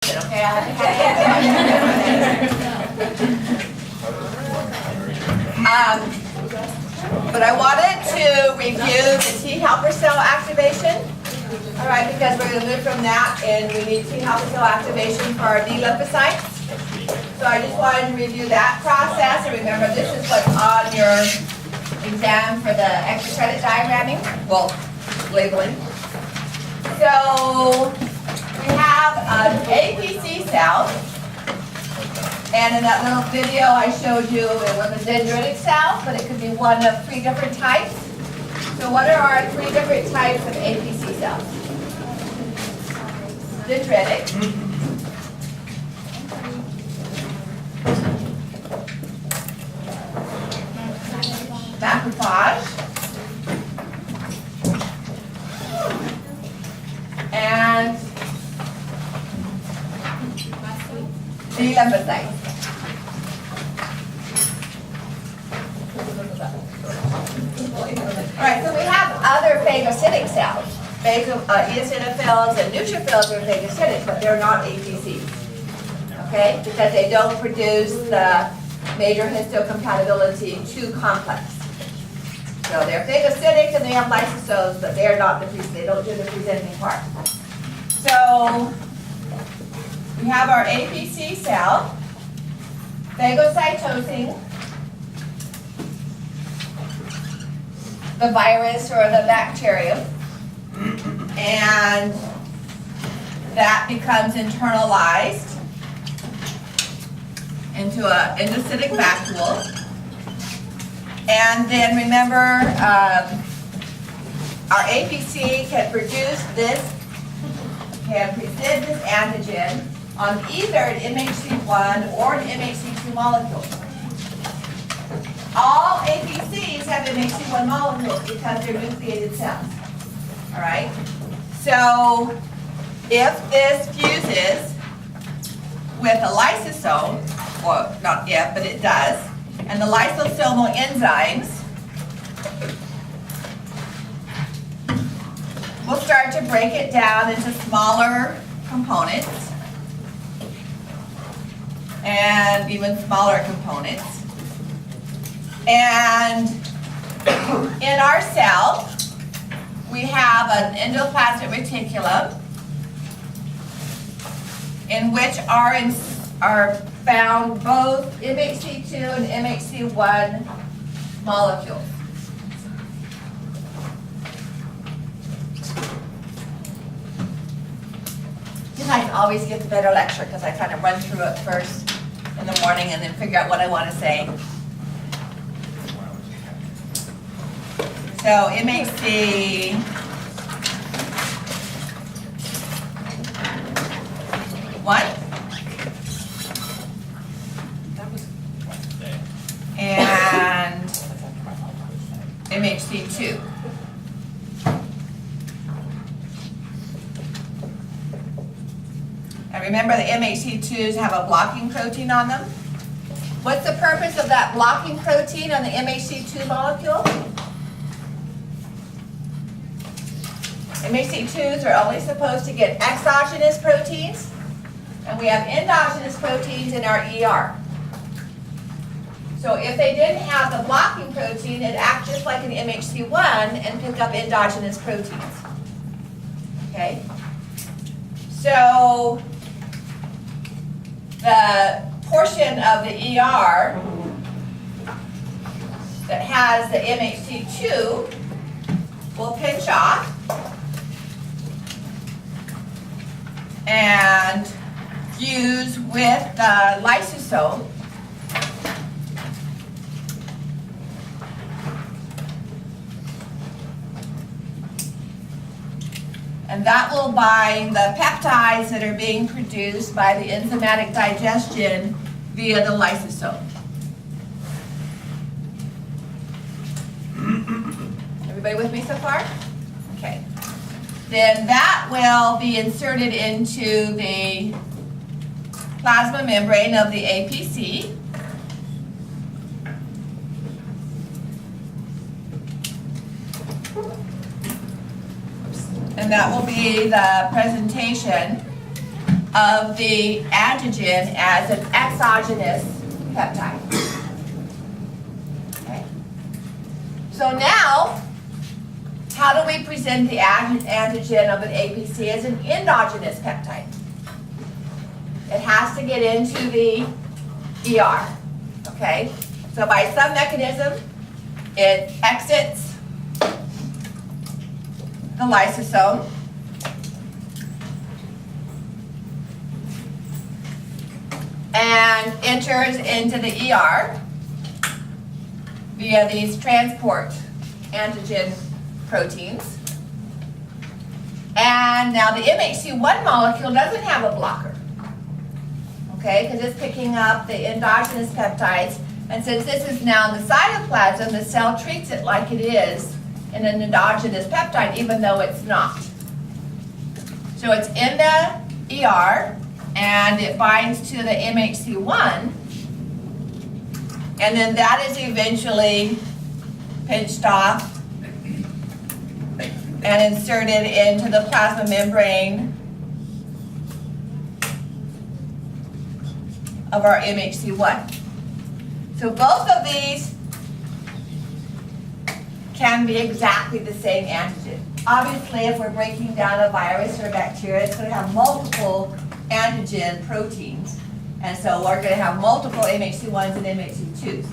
question, okay? I have to but I wanted to review the T helper cell activation. All right, because we're going to move from that, and we need T helper cell activation for our B-Lymphocytes. So I just wanted to review that process, and remember this is what's on your exam for the extra credit diagramming, well, labeling. So we have an APC cell, and in that little video I showed you it was a dendritic cell, but it could be one of 3 different types. So what are our 3 different types of APC cells? Dendritic, macrophage, and B-Lymphocyte. Alright, so we have other phagocytic cells. Eosinophils and neutrophils are phagocytic, but they're not APCs. Okay? Because they don't produce the major histocompatibility 2 complex. So they're phagocytic and they have lysosomes, but they're not they don't do the presenting part. So we have our APC cell, phagocytosing the virus or the bacterium, and that becomes internalized into an endocytic vacuole. And then remember, our APC can present this antigen on either an MHC1 or an MHC2 molecule. All APCs have MHC1 molecules because they're nucleated cells. All right? So if this fuses with a lysosome, or not if, but it does, and the lysosomal enzymes will start to break it down into smaller components and even smaller components. And in our cell, we have an endoplasmic reticulum in which are found both MHC2 and MHC1 molecules. You guys always get the better lecture because I kind of run through it first in the morning and then figure out what I want to say. So MHC and MHC2. And remember the MHC2s have a blocking protein on them. What's the purpose of that blocking protein on the MHC2 molecule? MHC2s are only supposed to get exogenous proteins, and we have endogenous proteins in our ER. So if they didn't have the blocking protein, it'd act just like an MHC1 and pick up endogenous proteins. Okay? So the portion of the ER that has the MHC2 will pinch off and fuse with the lysosome. And that will bind the peptides that are being produced by the enzymatic digestion via the lysosome. Everybody with me so far? Okay. Then that will be inserted into the plasma membrane of the APC. And that will be the presentation of the antigen as an exogenous peptide. Okay. So now, how do we present the antigen of an APC as an endogenous peptide? It has to get into the ER, okay? So by some mechanism, it exits the lysosome, and enters into the ER via these transport antigen proteins. And now the MHC1 molecule doesn't have a blocker, okay, because it's picking up the endogenous peptides. And since this is now in the cytoplasm, the cell treats it like it is an endogenous peptide, even though it's not. So it's in the ER, and it binds to the MHC1, and then that is eventually pinched off and inserted into the plasma membrane of our MHC1. So both of these can be exactly the same antigen. Obviously, if we're breaking down a virus or a bacteria, it's going to have multiple antigen proteins. And so we're going to have multiple MHC1s and MHC2s.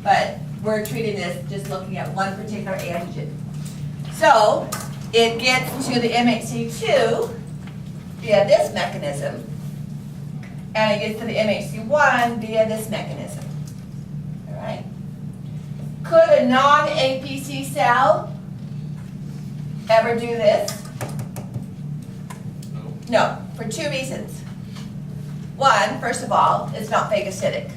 But we're treating this just looking at one particular antigen. So it gets to the MHC2 via this mechanism, and it gets to the MHC1 via this mechanism. All right? Could a non-APC cell ever do this? No, for two reasons. One, first of all, it's not phagocytic.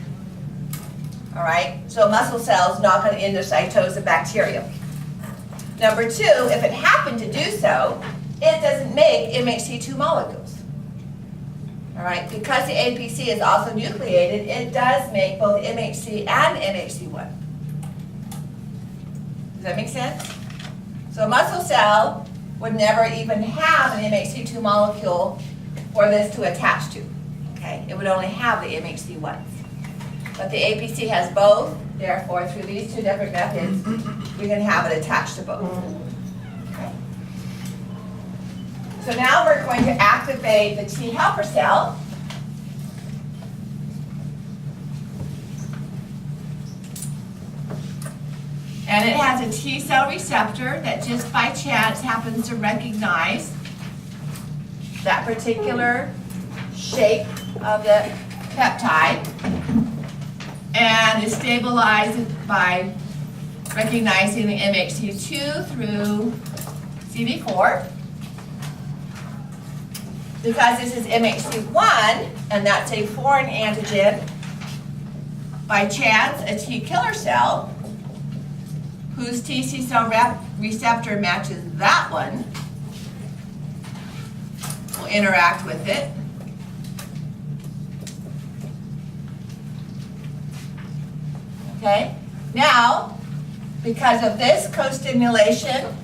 All right? So a muscle cell is not going to endocytose a bacterium. Number two, if it happened to do so, it doesn't make MHC2 molecules. All right? Because the APC is also nucleated, it does make both MHC and MHC1. Does that make sense? So a muscle cell would never even have an MHC2 molecule for this to attach to. Okay? It would only have the MHC1s. But the APC has both, therefore, through these two different methods, we can have it attached to both. Okay? So now we're going to activate the T helper cell. And it has a T cell receptor that just by chance happens to recognize that particular shape of the peptide and is stabilized by recognizing the MHC2 through CD4. Because this is MHC1 and that's a foreign antigen, by chance a T killer cell whose TC cell receptor matches that one will interact with it. Okay, now, because of this co-stimulation,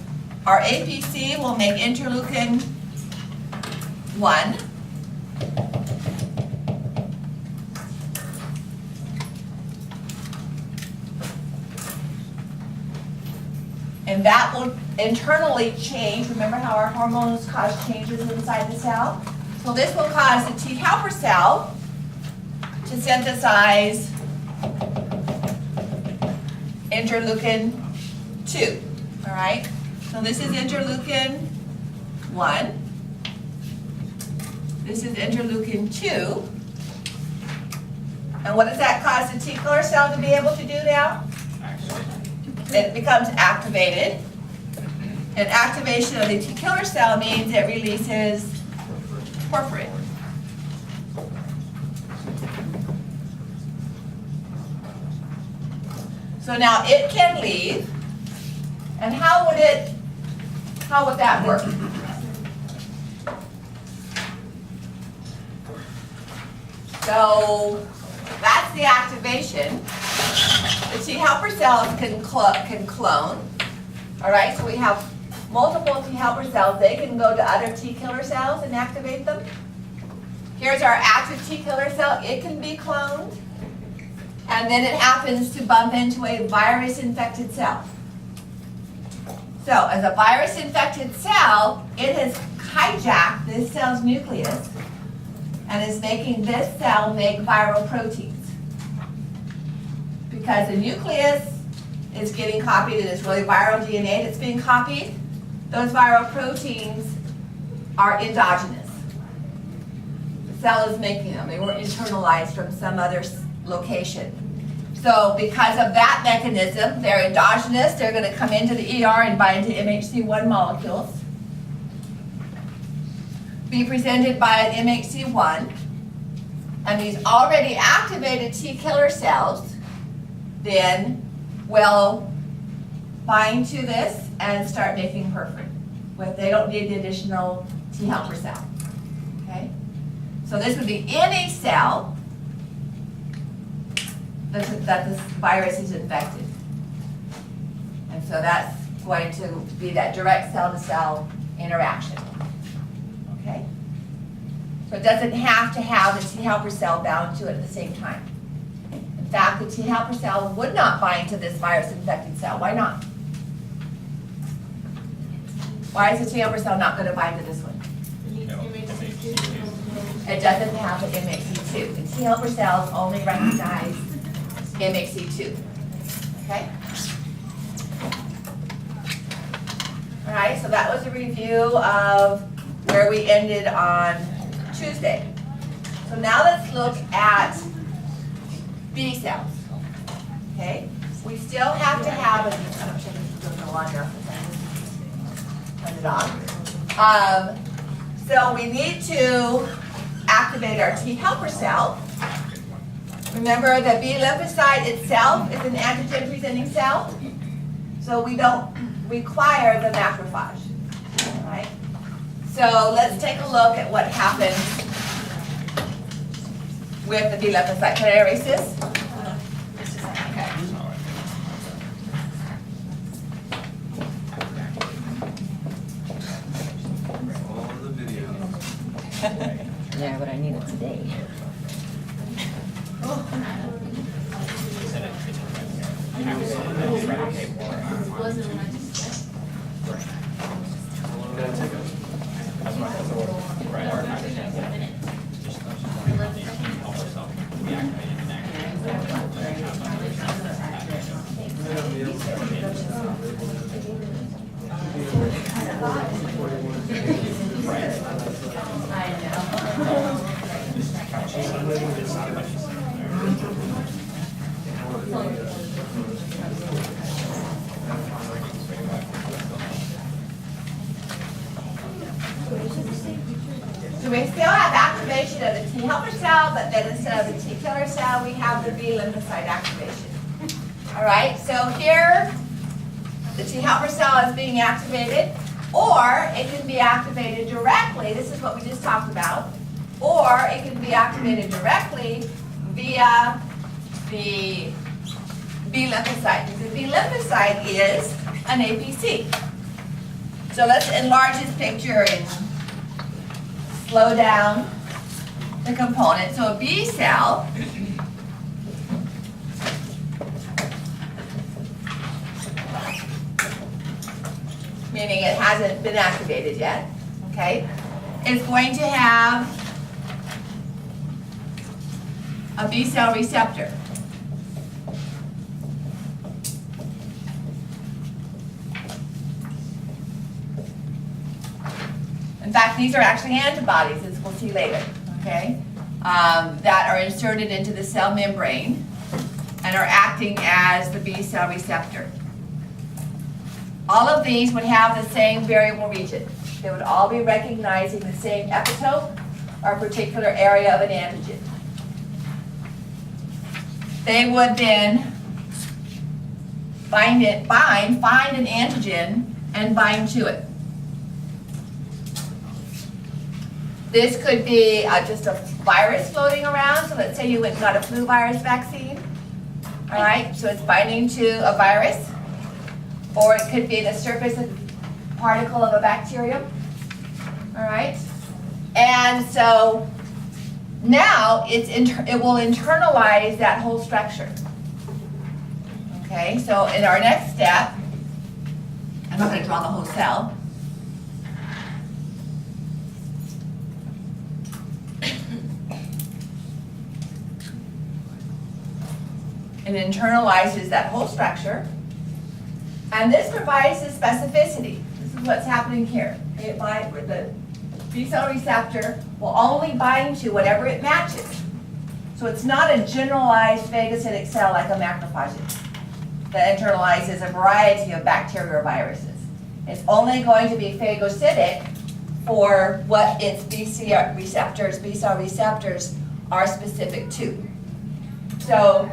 our APC will make interleukin 1. And that will internally change. Remember how our hormones cause changes inside the cell? So this will cause the T helper cell to synthesize interleukin 2, all right? So this is interleukin 1. This is interleukin 2. And what does that cause the T killer cell to be able to do now? It becomes activated. And activation of the T killer cell means it releases porphyrin. So now it can leave, and how would that work? So that's the activation. The T helper cells can clone. All right, so we have multiple T helper cells. They can go to other T killer cells and activate them. Here's our active T killer cell. It can be cloned, and then it happens to bump into a virus-infected cell. So as a virus-infected cell, it has hijacked this cell's nucleus and is making this cell make viral proteins. Because the nucleus is getting copied, and it's really viral DNA that's being copied, those viral proteins are endogenous. The cell is making them. They weren't internalized from some other location. So because of that mechanism, they're endogenous. They're going to come into the ER and bind to MHC1 molecules, be presented by an MHC1, and these already activated T killer cells then will bind to this and start making perforin. They don't need the additional T helper cell. Okay? So this would be any cell that this virus is infected. And so that's going to be that direct cell-to-cell interaction. Okay? So it doesn't have to have the T helper cell bound to it at the same time. In fact, the T helper cell would not bind to this virus-infected cell. Why not? Why is the T helper cell not going to bind to this one? It doesn't have the MHC2. The T helper cells only recognize MHC2. Okay? All right, so that was a review of where we ended on Tuesday. So now let's look at B cells. Okay? We still have to have turn it on. So we need to activate our T helper cell. Remember, the B-Lymphocyte itself is an antigen-presenting cell, so we don't require the macrophage. All right? So let's take a look at what happens with the B-Lymphocyte. Can I erase this? Okay. Yeah, but I need it today. So we still have activation of the T helper cell, but then instead of the T killer cell, we have the B-Lymphocyte activation. All right, so here the T helper cell is being activated, or it can be activated directly. This is what we just talked about. Or it can be activated directly via the B-Lymphocyte. The B-Lymphocyte is an APC. So let's enlarge this picture and slow down the component. So a B cell meaning it hasn't been activated yet, okay, is going to have a B cell receptor. In fact, these are actually antibodies, as we'll see later, okay, that are inserted into the cell membrane and are acting as the B cell receptor. All of these would have the same variable region. They would all be recognizing the same epitope or particular area of an antigen. They would then find an antigen and bind to it. This could be just a virus floating around. So let's say you went and got a flu virus vaccine. All right, so it's binding to a virus. Or it could be the surface particle of a bacterium. All right, and so Now it will internalize that whole structure. Okay, so in our next step, I'm not going to draw the whole cell. It internalizes that whole structure. And this provides the specificity. This is what's happening here. The B-cell receptor will only bind to whatever it matches. So it's not a generalized phagocytic cell like a macrophage is that internalizes a variety of bacteria or viruses. It's only going to be phagocytic for what its B-cell receptors are specific to. So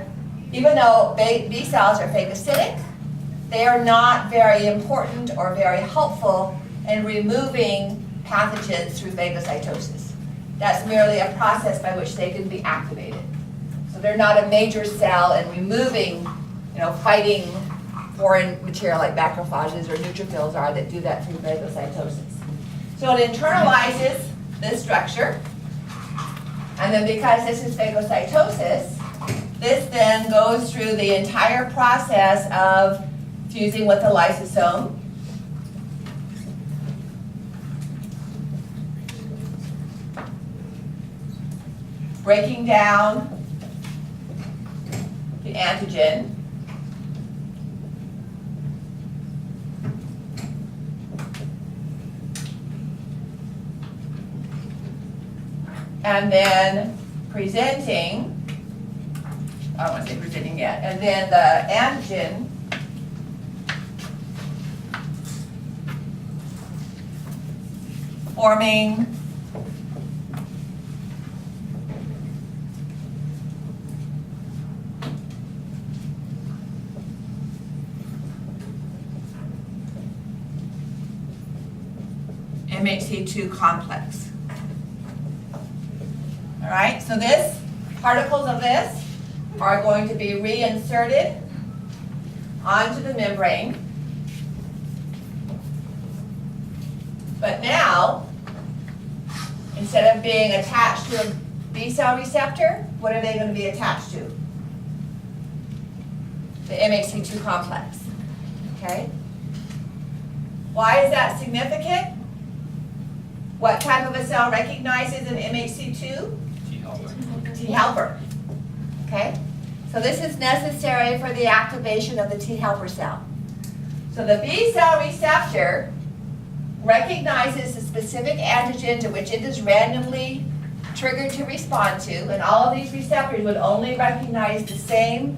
even though B cells are phagocytic, they are not very important or very helpful in removing pathogens through phagocytosis. That's merely a process by which they can be activated. So they're not a major cell in removing, fighting foreign material like macrophages or neutrophils are that do that through phagocytosis. So it internalizes this structure, and then because this is phagocytosis, this then goes through the entire process of fusing with the lysosome, breaking down the antigen, and then presenting, I don't want to say presenting yet, and then the antigen forming MHC2 complex. All right, so particles of this are going to be reinserted onto the membrane. But now, instead of being attached to a B-cell receptor, what are they going to be attached to? The MHC2 complex. Okay? Why is that significant? What type of a cell recognizes an MHC2? T helper. T helper. Okay? So this is necessary for the activation of the T helper cell. So the B-cell receptor recognizes the specific antigen to which it is randomly triggered to respond to, and all of these receptors would only recognize the same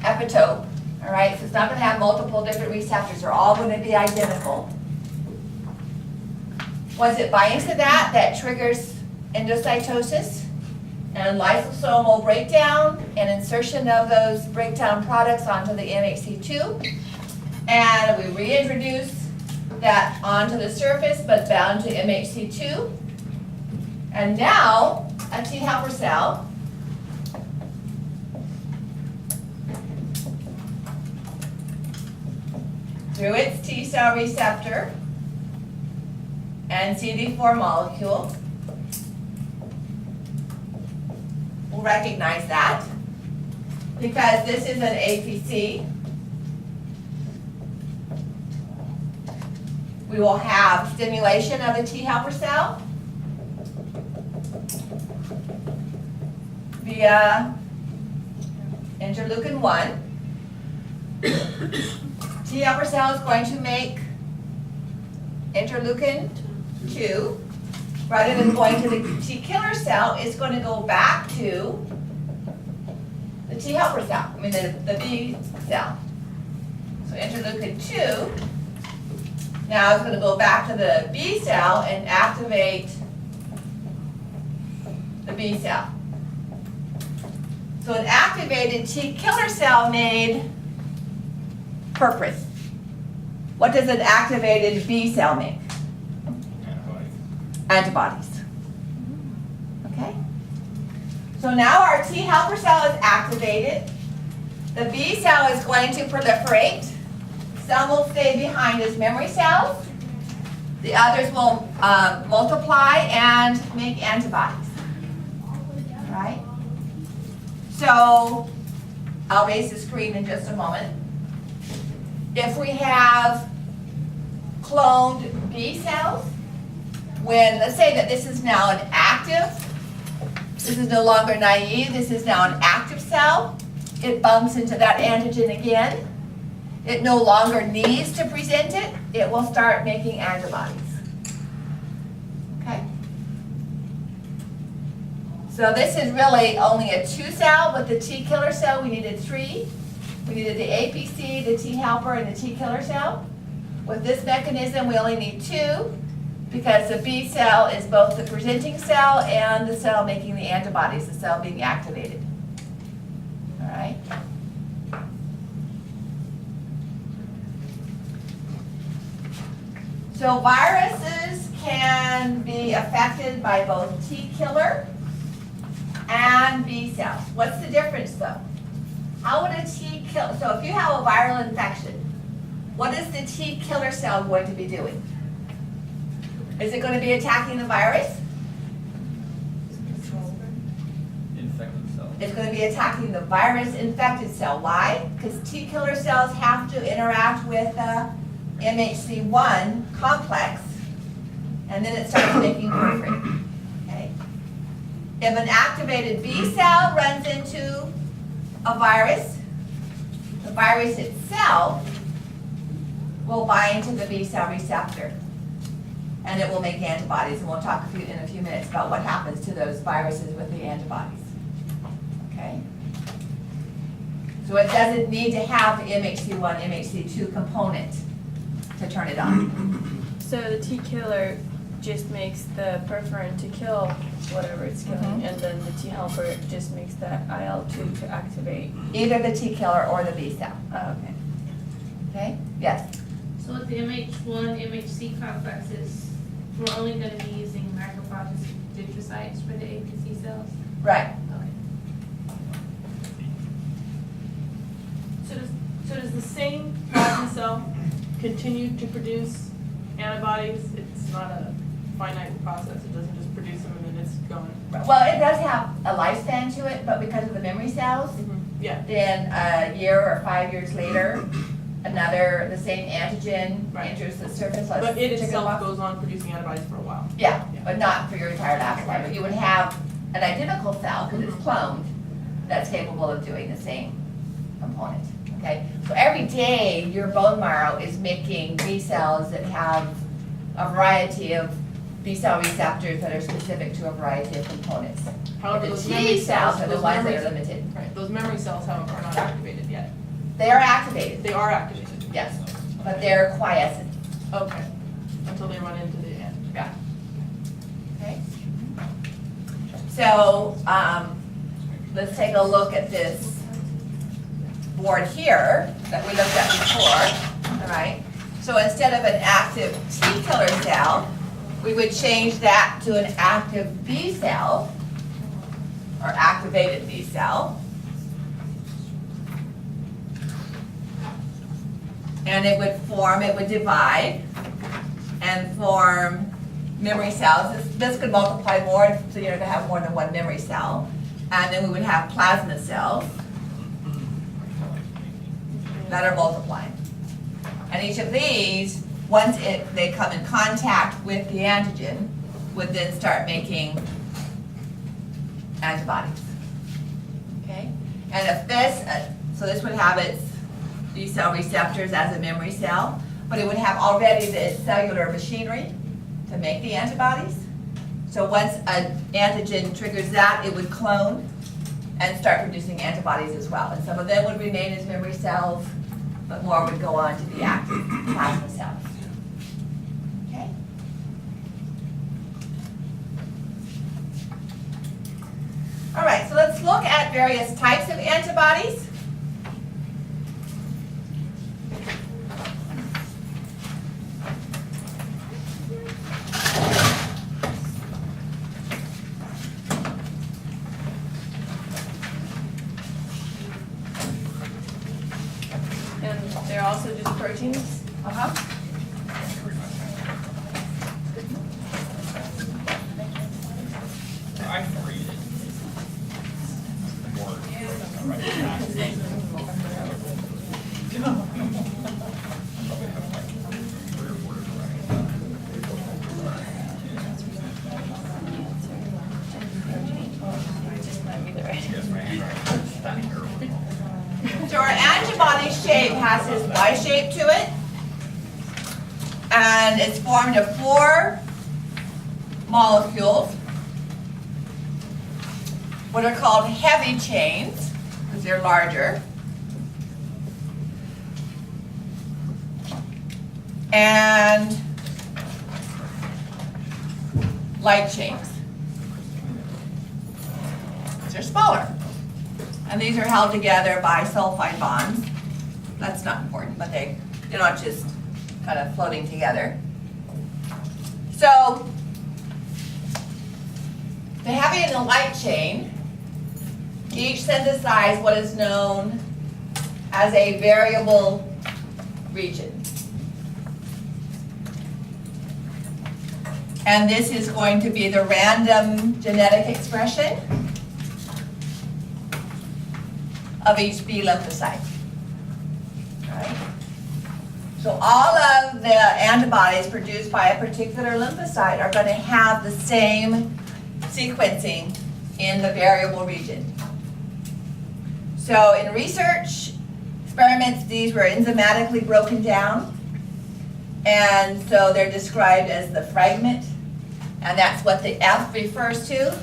epitope. All right? So it's not going to have multiple different receptors. They're all going to be identical. Once it binds to that, that triggers endocytosis and lysosomal breakdown and insertion of those breakdown products onto the MHC2. And we reintroduce that onto the surface but bound to MHC2. And now a T helper cell through its T cell receptor and CD4 molecule will recognize that because this is an APC. We will have stimulation of the T helper cell via interleukin 1. T helper cell is going to make interleukin 2. Rather than going to the T killer cell, it's going to go back to the T helper cell, the B cell. So interleukin 2 now is going to go back to the B cell and activate the B cell. So an activated T killer cell made purpose. What does an activated B cell make? Antibodies. Okay? So now our T helper cell is activated. The B cell is going to proliferate. Some will stay behind as memory cells. The others will multiply and make antibodies. So I'll raise the screen in just a moment. If we have cloned B cells, when, let's say that this is now an active, this is no longer naive, this is now an active cell, it bumps into that antigen again. It no longer needs to present it, it will start making antibodies. Okay? So this is really only a 2 cell. With the T killer cell, we needed 3. We needed the APC, the T helper, and the T killer cell. With this mechanism, we only need 2 because the B cell is both the presenting cell and the cell making the antibodies, the cell being activated. All right? So viruses can be affected by both T killer and B cells. What's the difference though? How would a T killer, so if you have a viral infection, what is the T killer cell going to be doing? Is it going to be attacking the virus? Infected cell. It's going to be attacking the virus infected cell. Why? Because T killer cells have to interact with MHC1 complex, and then it starts making proliferation. Okay? If an activated B cell runs into a virus, the virus itself will bind to the B cell receptor, and it will make antibodies. And we'll talk in a few minutes about what happens to those viruses with the antibodies. Okay? So it doesn't need to have the MHC1, MHC2 component to turn it on. So the T killer just makes the perforin to kill whatever it's killing, and then the T helper just makes that IL-2 to activate. Either the T killer or the B cell. Oh, okay. Okay? Yes? So with the MH1, MHC complexes, we're only going to be using macrophages lymphocytes for the APC cells? Right. Okay. So does the same plasma cell continue to produce antibodies? It's not a finite process, it doesn't just produce them and then it's gone. Well, it does have a lifespan to it, but because of the memory cells, Yeah, then a year or 5 years later, the same antigen Right. enters the surface. but it Chicken itself pox. goes on producing antibodies for a while. Yeah, Yeah. but not for your entire lifetime. But you would have an identical cell, because it's cloned, that's capable of doing the same component. Okay? So every day, your bone marrow is making B cells that have a variety of B cell receptors that are specific to a variety of components. However, The those T memory cells are the those ones that memory- are limited. Right, those memory cells, however, are not activated yet. They are activated, They are activated. yes, but they're quiescent. Okay, until they run into the end. Yeah. Okay. So, let's take a look at this board here that we looked at before, all right? So instead of an active T killer cell, we would change that to an active B cell, or activated B cell. And it would divide and form memory cells. This could multiply more, so you're gonna have more than one memory cell. And then we would have plasma cells that are multiplying. And each of these, once they come in contact with the antigen, would then start making antibodies. Okay? And if this, so this would have its B cell receptors as a memory cell, but it would have already the cellular machinery to make the antibodies. So once an antigen triggers that, it would clone and start producing antibodies as well. And some of them would remain as memory cells, but more would go on to be active plasma cells. Okay? All right, so let's look at various types of antibodies. And they're also just proteins? Uh-huh. I can read it. Word. So our antibody shape has this Y shape to it, and it's formed of 4 molecules, what are called heavy chains, because they're larger, and light chains. They're smaller. And these are held together by sulfide bonds. That's not important, but they're not just kind of floating together. So the heavy and the light chain each synthesize what is known as a variable region. And this is going to be the random genetic expression of each B lymphocyte. Right? So all of the antibodies produced by a particular lymphocyte are going to have the same sequencing in the variable region. So in research experiments, these were enzymatically broken down, and so they're described as the fragment, and that's what the F refers to,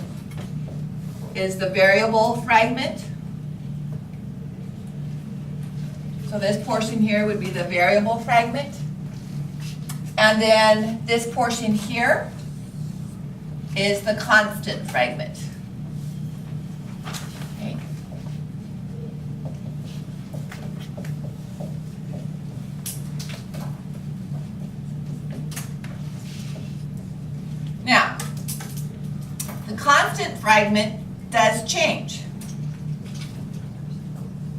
is the variable fragment. So this portion here would be the variable fragment. And then this portion here is the constant fragment. Okay. Now, the constant fragment does change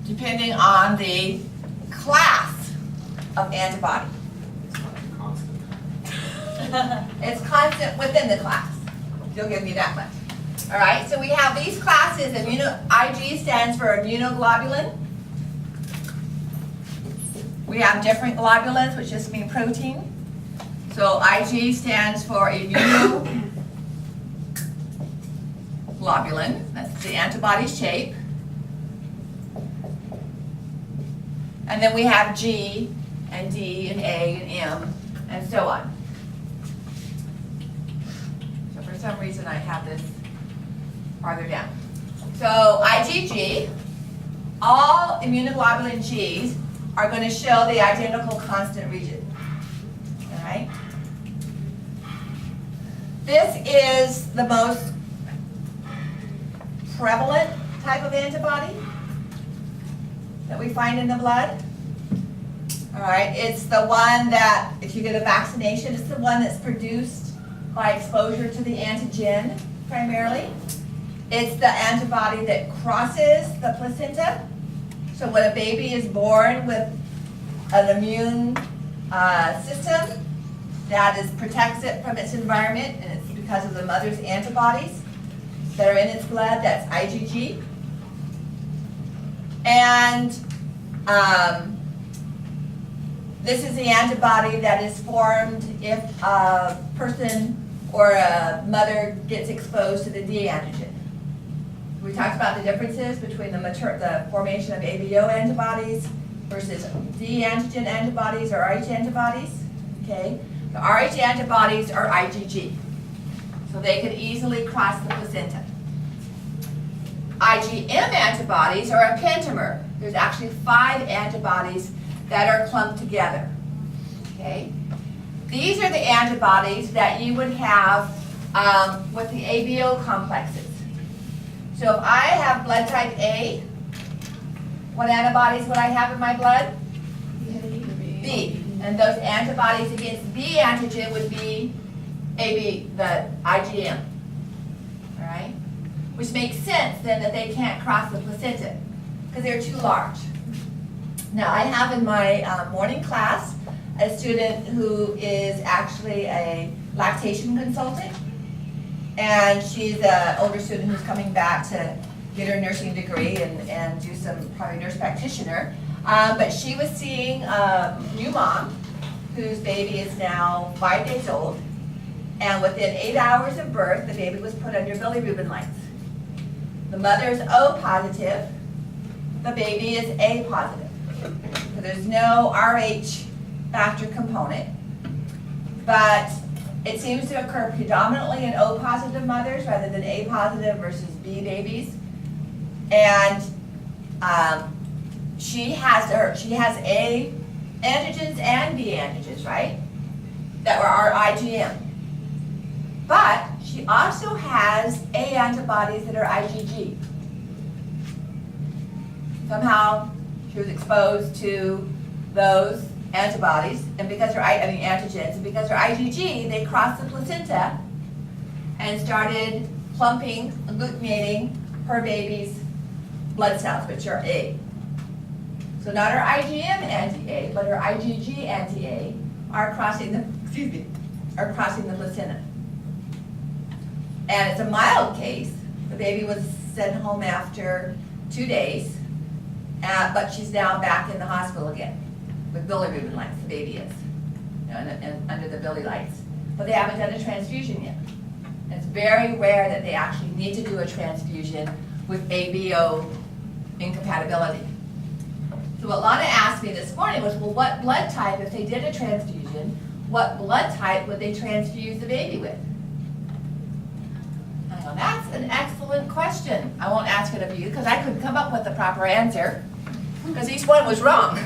depending on the class of antibody. It's constant within the class. You'll give me that much. All right, so we have these classes. IG stands for immunoglobulin. We have different globulins, which just mean protein. So IG stands for immunoglobulin. That's the antibody shape. And then we have G and D and A and M and so on. So for some reason I have this farther down. So IgG, all immunoglobulin Gs are going to show the identical constant region. All right? This is the most prevalent type of antibody that we find in the blood. All right, it's the one that, if you get a vaccination, it's the one that's produced by exposure to the antigen primarily. It's the antibody that crosses the placenta. So when a baby is born with an immune system that protects it from its environment, and it's because of the mother's antibodies that are in its blood, that's IgG. And this is the antibody that is formed if a person or a mother gets exposed to the D antigen. We talked about the differences between the formation of ABO antibodies versus D antigen antibodies or Rh antibodies. Okay, the Rh antibodies are IgG, so they could easily cross the placenta. IgM antibodies are a pentamer. There's actually 5 antibodies that are clumped together. Okay, these are the antibodies that you would have with the ABO complexes. So if I have blood type A, what antibodies would I have in my blood? B. And those antibodies against B antigen would be AB, the IgM. All right? Which makes sense then that they can't cross the placenta because they're too large. Now I have in my morning class a student who is actually a lactation consultant, and she's an older student who's coming back to get her nursing degree and do some probably nurse practitioner. But she was seeing a new mom whose baby is now 5 days old. And within 8 hours of birth, the baby was put under bilirubin lights. The mother's O positive, the baby is A positive. So there's no RH factor component, but it seems to occur predominantly in O positive mothers rather than A positive versus B babies. And she has A antigens and B antigens, right? That were our IgM. But she also has A antibodies that are IgG. Somehow she was exposed to those antibodies, and because her antigens, and because her IgG, they crossed the placenta and started clumping, agglutinating her baby's blood cells, which are A. So not her IgM anti-A, but her IgG anti-A are crossing the placenta. And it's a mild case. The baby was sent home after 2 days, but she's now back in the hospital again with bilirubin lights. The baby is, and under the bili lights. But they haven't done a transfusion yet. It's very rare that they actually need to do a transfusion with ABO incompatibility. So what Lana asked me this morning was, well, what blood type, if they did a transfusion, what blood type would they transfuse the baby with? I go, that's an excellent question. I won't ask it of you because I couldn't come up with the proper answer because each one was wrong.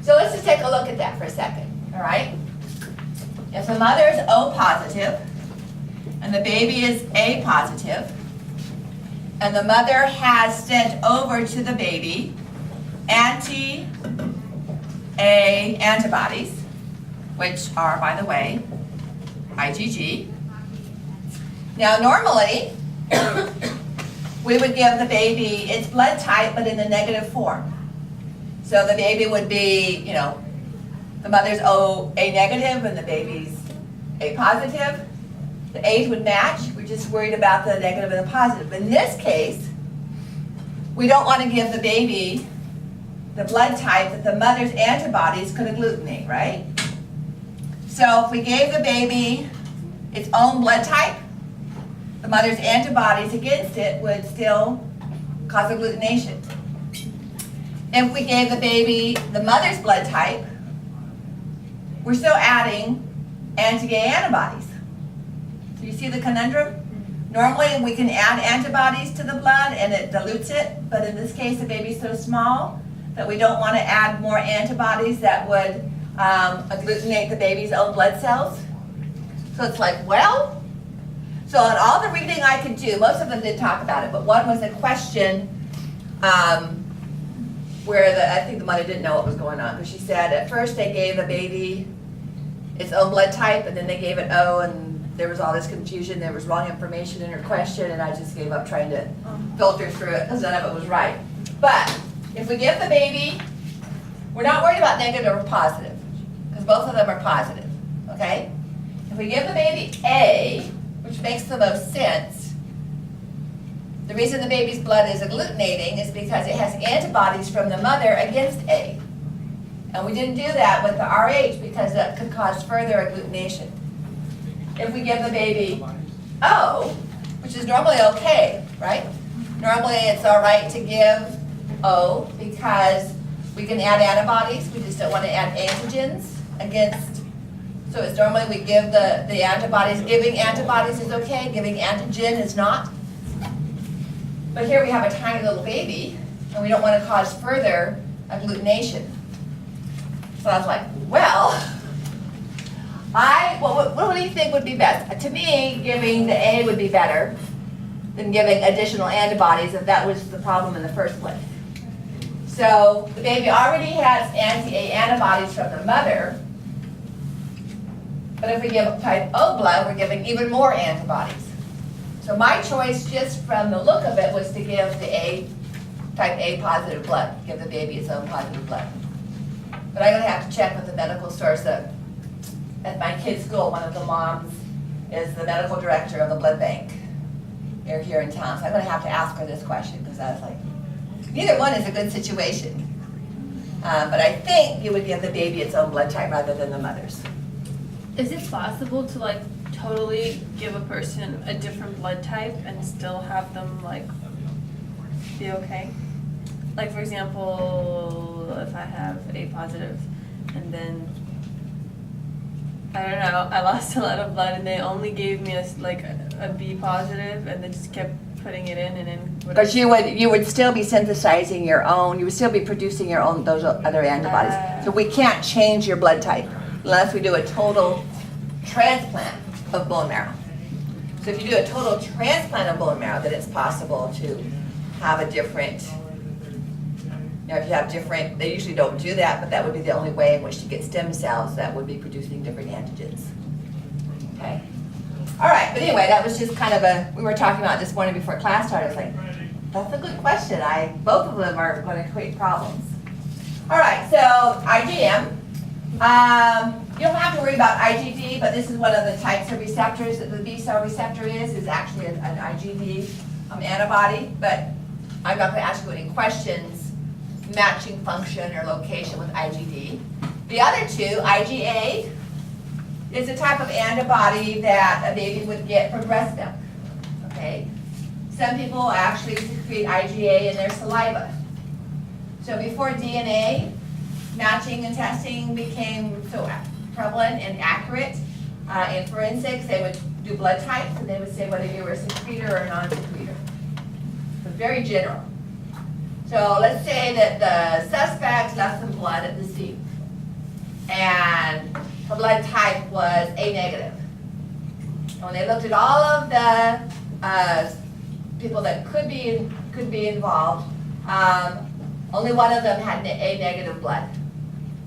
So let's just take a look at that for a second, all right? If the mother is O positive and the baby is A positive, and the mother has sent over to the baby anti-A antibodies, which are, by the way, IgG. Now, normally, we would give the baby its blood type, but in the negative form. So the baby would be, the mother's A negative and the baby's A positive. The A's would match. We're just worried about the negative and the positive. But in this case, we don't want to give the baby the blood type that the mother's antibodies could agglutinate, right? So if we gave the baby its own blood type, the mother's antibodies against it would still cause agglutination. If we gave the baby the mother's blood type, we're still adding anti-A antibodies. So you see the conundrum? Normally we can add antibodies to the blood and it dilutes it, but in this case the baby's so small that we don't want to add more antibodies that would agglutinate the baby's own blood cells. So it's like, well, so on all the reading I could do, most of them did talk about it, but one was a question where I think the mother didn't know what was going on, because she said at first they gave the baby its own blood type and then they gave it O, and there was all this confusion, there was wrong information in her question, and I just gave up trying to filter through it because none of it was right. But if we give the baby, we're not worried about negative or positive, because both of them are positive, okay? If we give the baby A, which makes the most sense, the reason the baby's blood is agglutinating is because it has antibodies from the mother against A. And we didn't do that with the RH because that could cause further agglutination. If we give the baby O, which is normally okay, right? Normally it's all right to give O because we can add antibodies. We just don't want to add antigens against. So it's normally we give the antibodies. Giving antibodies is okay. Giving antigen is not. But here we have a tiny little baby, and we don't want to cause further agglutination. So I was like, well, what do you think would be best? To me, giving the A would be better than giving additional antibodies if that was the problem in the first place. So the baby already has anti-A antibodies from the mother, but if we give type O blood, we're giving even more antibodies. So my choice, just from the look of it, was to give the type A positive blood, give the baby its own positive blood. But I'm going to have to check with the medical source. At my kid's school, one of the moms is the medical director of the blood bank. are here in town, so I'm gonna have to ask her this question, because I was like, neither one is a good situation. But I think you would give the baby its own blood type rather than the mother's. Is it possible to like totally give a person a different blood type and still have them like be okay? Like for example, if I have A positive and then I don't know, I lost a lot of blood and they only gave me a B positive and they just kept putting it in and then. Because you would still be synthesizing your own, you would still be producing your own, those other antibodies. So we can't change your blood type unless we do a total transplant of bone marrow. So if you do a total transplant of bone marrow, then it's possible to have a different, if you have different, they usually don't do that, but that would be the only way in which to get stem cells that would be producing different antigens. Okay? All right, but anyway, that was just kind of we were talking about this morning before class started. It's like, that's a good question. Both of them are going to create problems. All right, so IgM. You don't have to worry about IgD, but this is one of the types of receptors that the B cell receptor is actually an IgD antibody, but I'm not going to ask you any questions matching function or location with IgD. The other two, IgA, is a type of antibody that a baby would get from breast milk. Okay? Some people actually secrete IgA in their saliva. So before DNA matching and testing became so prevalent and accurate in forensics, they would do blood types and they would say whether you were a secretor or a non-secretor. So very general. So let's say that the suspect left some blood at the scene and her blood type was A negative. And when they looked at all of the people that could be involved, only one of them had A negative blood.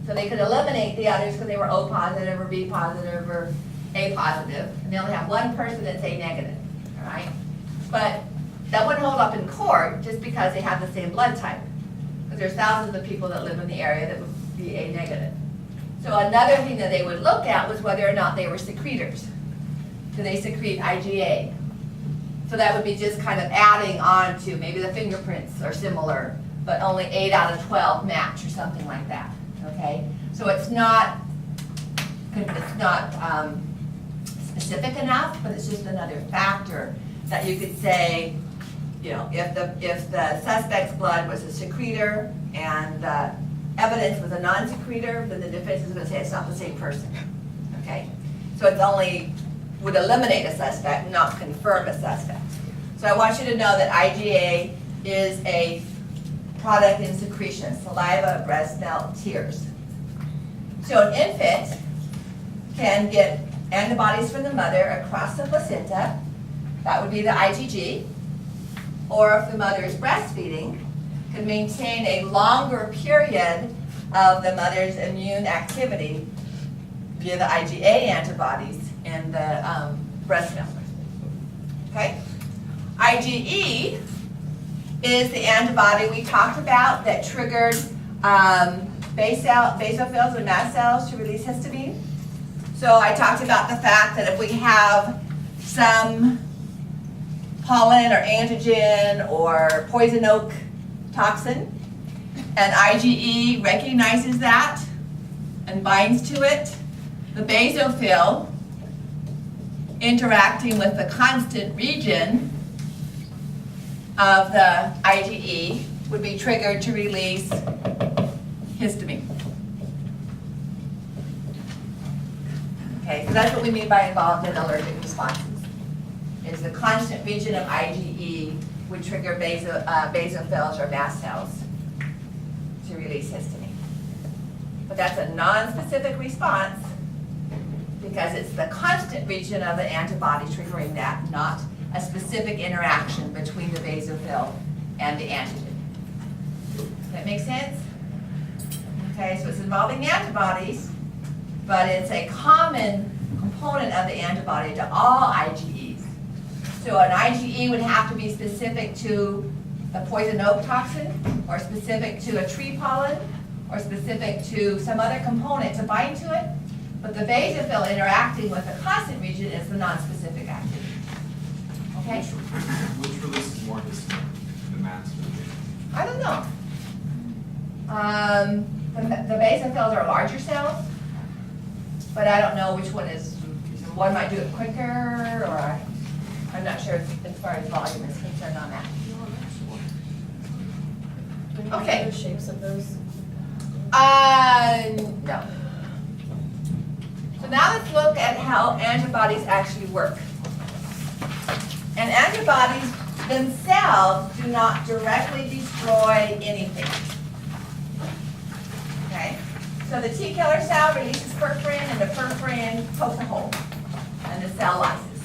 So they could eliminate the others because they were O positive or B positive or A positive, and they only have one person that's A negative, all right? But that wouldn't hold up in court just because they have the same blood type, because there's thousands of people that live in the area that would be A negative. So another thing that they would look at was whether or not they were secretors. Do they secrete IgA? So that would be just kind of adding on to maybe the fingerprints are similar, but only 8 out of 12 match or something like that. Okay, so it's not specific enough, but it's just another factor that you could say, if the suspect's blood was a secretor and the evidence was a non-secretor, then the defense is going to say it's not the same person. Okay, so it's only would eliminate a suspect, not confirm a suspect. So I want you to know that IgA is a product in secretion, saliva, breast milk, tears. So an infant can get antibodies from the mother across the placenta, that would be the IgG, or if the mother is breastfeeding, can maintain a longer period of the mother's immune activity via the IgA antibodies in the breast milk. Okay? IgE is the antibody we talked about that triggered basophils and mast cells to release histamine. So I talked about the fact that if we have some pollen or antigen or poison oak toxin, and IgE recognizes that and binds to it, the basophil interacting with the constant region of the IgE would be triggered to release histamine. Okay, so that's what we mean by involved in allergic responses. Is the constant region of IgE would trigger basophils or mast cells to release histamine. But that's a non-specific response because it's the constant region of the antibody triggering that, not a specific interaction between the basophil and the antigen. Does that make sense? Okay, so it's involving the antibodies, but it's a common component of the antibody to all IgEs. So an IgE would have to be specific to the poison oak toxin, or specific to a tree pollen, or specific to some other component to bind to it, but the basophil interacting with the constant region is the non-specific activity. Okay? Which release is more distinct, the mass or the beta? I don't know. The basophils are larger cells, but I don't know which one is, one might do it quicker, or I'm not sure as far as volume is concerned on that. Okay. The shapes of those. No. So now let's look at how antibodies actually work. And antibodies themselves do not directly destroy anything. Okay? So the T killer cell releases perforin, and the perforin pokes a hole, and the cell lyses.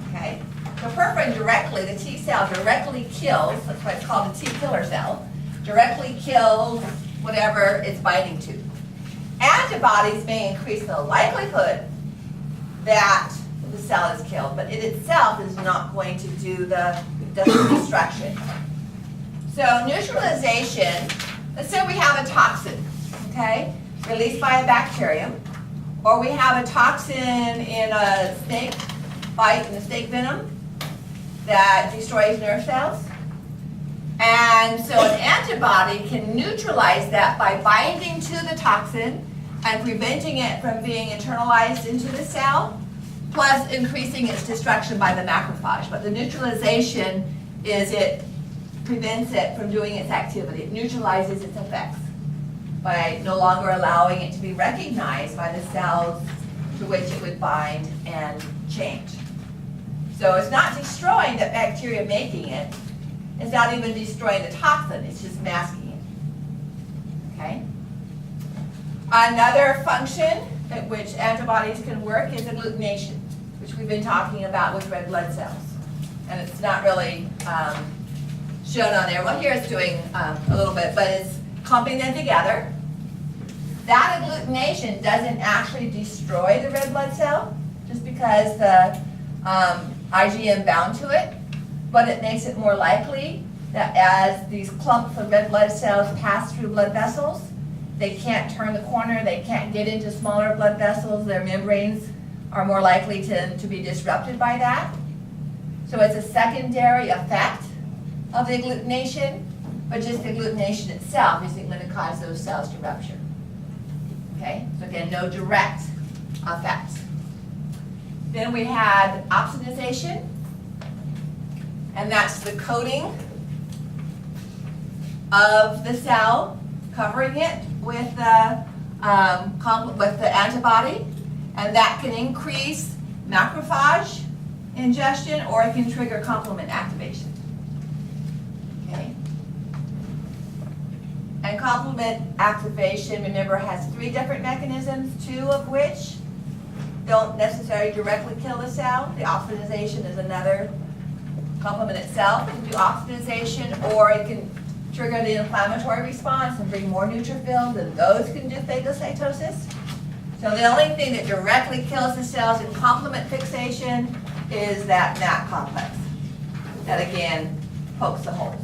Okay? So perforin directly, the T cell directly kills, that's why it's called a T killer cell, directly kills whatever it's binding to. Antibodies may increase the likelihood that the cell is killed, but it itself is not going to do the destruction. So neutralization, let's say we have a toxin, okay, released by a bacterium, or we have a toxin in a snake bite, in the snake venom, that destroys nerve cells. And so an antibody can neutralize that by binding to the toxin and preventing it from being internalized into the cell, plus increasing its destruction by the macrophage. But the neutralization is it prevents it from doing its activity. It neutralizes its effects by no longer allowing it to be recognized by the cells to which it would bind and change. So it's not destroying the bacteria making it. It's not even destroying the toxin, it's just masking it. Okay? Another function at which antibodies can work is agglutination, which we've been talking about with red blood cells. And it's not really shown on there. Well, here it's doing a little bit, but it's clumping them together. That agglutination doesn't actually destroy the red blood cell, just because the IgM bound to it, but it makes it more likely that as these clumps of red blood cells pass through blood vessels, they can't turn the corner, they can't get into smaller blood vessels, their membranes are more likely to be disrupted by that. So it's a secondary effect of the agglutination, but just the agglutination itself isn't going to cause those cells to rupture. Okay, so again, no direct effect. Then we had opsonization, and that's the coating of the cell, covering it with the antibody, and that can increase macrophage ingestion, or it can trigger complement activation. Okay. And complement activation, remember, has 3 different mechanisms, 2 of which don't necessarily directly kill the cell. The opsonization is another. Complement itself can do opsonization, or it can trigger the inflammatory response and bring more neutrophils, and those can do phagocytosis. So the only thing that directly kills the cells in complement fixation is that MAC complex that again pokes the holes.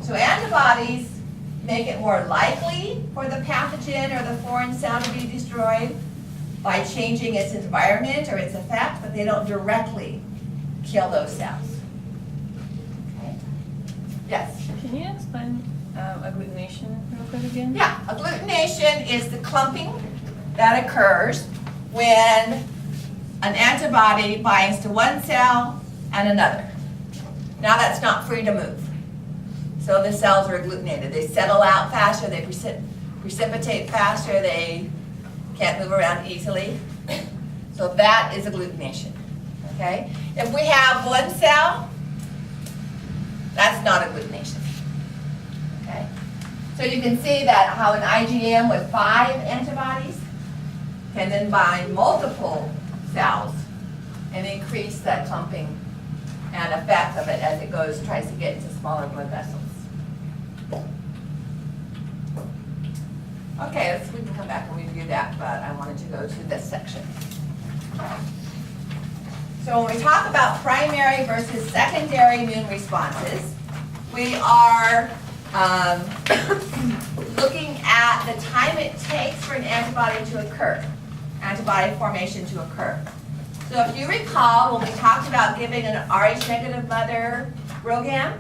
So antibodies make it more likely for the pathogen or the foreign cell to be destroyed by changing its environment or its effect, but they don't directly kill those cells. Okay? Yes? Can you explain agglutination real quick again? Yeah, agglutination is the clumping that occurs when an antibody binds to one cell and another. Now that's not free to move. So the cells are agglutinated. They settle out faster, they precipitate faster, they can't move around easily. So that is agglutination. Okay? If we have one cell, that's not agglutination. Okay? So you can see that how an IgM with 5 antibodies can then bind multiple cells and increase that clumping and effect of it as it tries to get into smaller blood vessels. Okay, we can come back and review that, but I wanted to go to this section. So when we talk about primary versus secondary immune responses, we are looking at the time it takes for an antibody to occur, antibody formation to occur. So So if you recall, when we talked about giving an Rh negative mother RhoGAM,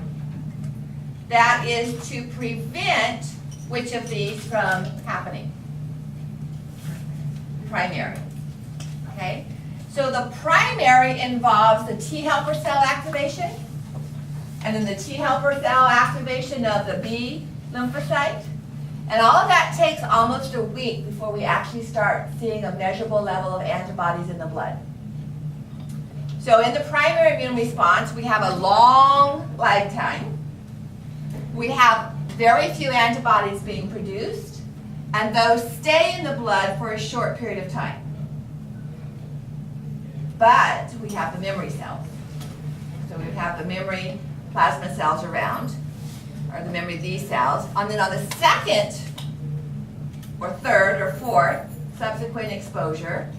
that is to prevent which of these from happening? Primary. Okay? So the primary involves the T helper cell activation, and then the T helper cell activation of the B lymphocyte. And all of that takes almost a week before we actually start seeing a measurable level of antibodies in the blood. So in the primary immune response, we have a long lag time. We have very few antibodies being produced, and those stay in the blood for a short period of time. But we have the memory cells. So we have the memory plasma cells around, or the memory B cells. And then on the second, or third, or fourth subsequent exposure,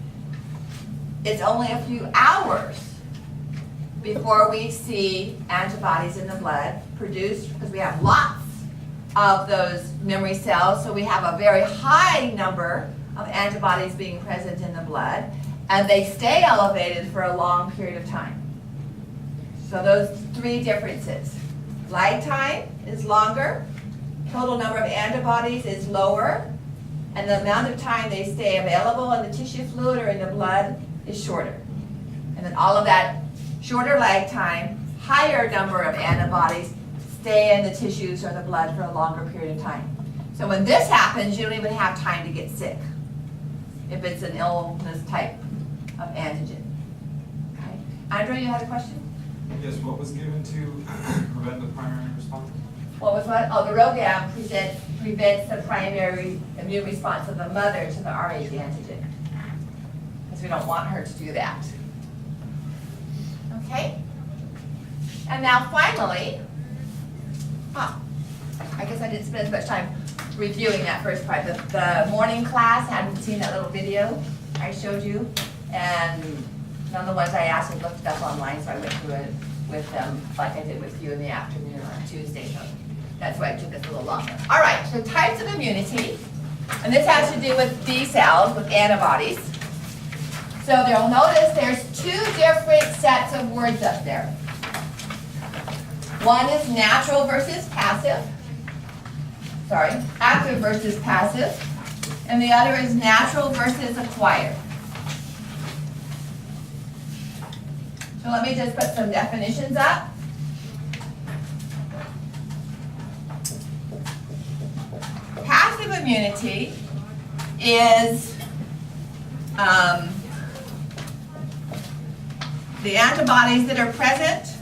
it's only a few hours before we see antibodies in the blood produced, because we have lots of those memory cells, so we have a very high number of antibodies being present in the blood, and they stay elevated for a long period of time. So those three differences. Lag time is longer, total number of antibodies is lower, and the amount of time they stay available in the tissue fluid or in the blood is shorter. And then all of that shorter lag time, higher number of antibodies stay in the tissues or the blood for a longer period of time. So when this happens, you don't even have time to get sick if it's an illness type of antigen. Okay. Andrea, you had a question? Yes, what was given to prevent the primary response? What was what? Oh, the RhoGAM prevents the primary immune response of the mother to the Rh antigen, because we don't want her to do that. Okay? And now finally, I guess I didn't spend as much time reviewing that first part. The morning class hadn't seen that little video I showed you, and none of the ones I asked had looked it up online, so I went through it with them like I did with you in the afternoon on Tuesday, so that's why it took us a little longer. All right, so types of immunity, and this has to do with B cells, with antibodies. So you'll notice there's two different sets of words up there. One is natural versus passive. Sorry, active versus passive. And the other is natural versus acquired. So let me just put some definitions up. Passive immunity is the antibodies that are present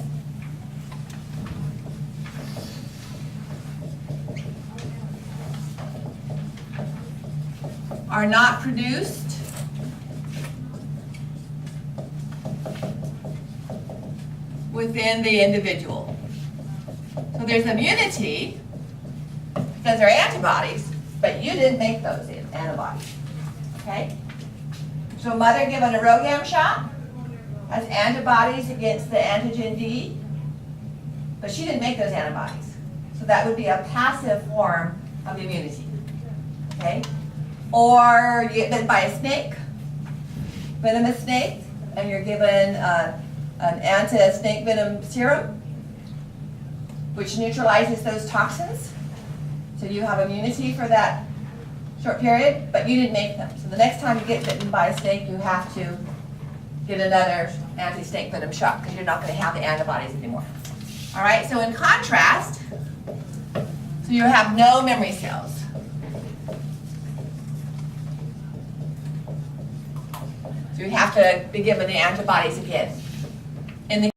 are not produced within the individual. So there's immunity, because they're antibodies, but you didn't make those antibodies, okay? So a mother given a RhoGAM shot has antibodies against the antigen D, but she didn't make those antibodies. So that would be a passive form of immunity, okay? Or you get bitten by a snake, venomous snake, and you're given an anti-snake venom serum, which neutralizes those toxins. So you have immunity for that short period, but you didn't make them. So the next time you get bitten by a snake, you have to get another anti-snake venom shot, because you're not going to have the antibodies anymore. All right, so in contrast, so you have no memory cells. So you have to be given the antibodies again. In the